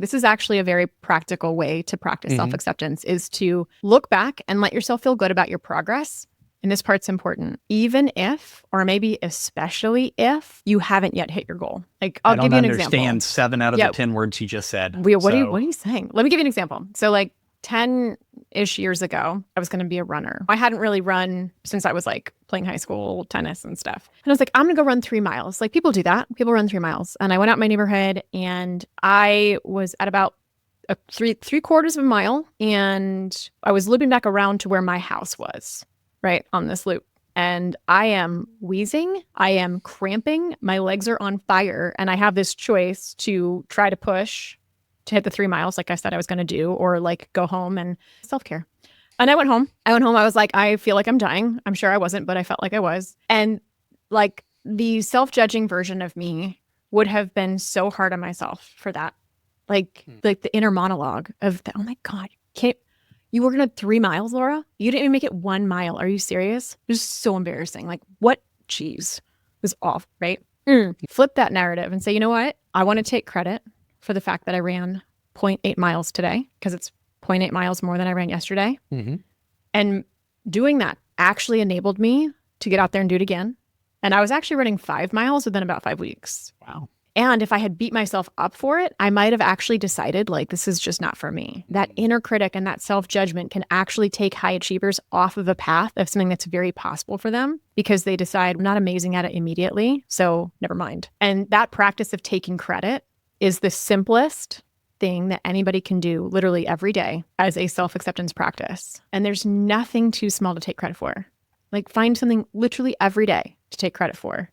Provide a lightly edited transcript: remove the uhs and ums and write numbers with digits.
This is actually a very practical way to practice self-acceptance, is to look back and let yourself feel good about your progress. And this part's important, even if, or maybe especially if, you haven't yet hit your goal. Like, I'll give you an example. I don't understand 7 out of the 10 words you just said. What are you saying? Let me give you an example. So like 10-ish years ago, I was going to be a runner. I hadn't really run since I was like playing high school tennis and stuff. And I was like, I'm going to go run 3 miles. Like, people do that. People run 3 miles. And I went out in my neighborhood and I was at about three quarters of a mile. And I was looping back around to where my house was, right on this loop. And I am wheezing. I am cramping. My legs are on fire. And I have this choice to try to push to hit the 3 miles like I said I was going to do, or like go home and self-care. And I went home. I was like, I feel like I'm dying. I'm sure I wasn't, but I felt like I was. And like the self-judging version of me would have been so hard on myself for that. Like the inner monologue of, oh my God, you were going to 3 miles, Laura? You didn't even make it 1 mile. Are you serious? It was so embarrassing. Like, what? Jeez. It was off, right? Flip that narrative and say, you know what? I want to take credit for the fact that I ran 0.8 miles today, because it's 0.8 miles more than I ran yesterday. And doing that actually enabled me to get out there and do it again. And I was actually running 5 miles within about 5 weeks. Wow. And if I had beat myself up for it, I might have actually decided, like, this is just not for me. That inner critic and that self-judgment can actually take high achievers off of a path of something that's very possible for them, because they decide, I'm not amazing at it immediately, so never mind. And that practice of taking credit is the simplest thing that anybody can do literally every day as a self-acceptance practice. And there's nothing too small to take credit for. Like, find something literally every day to take credit for.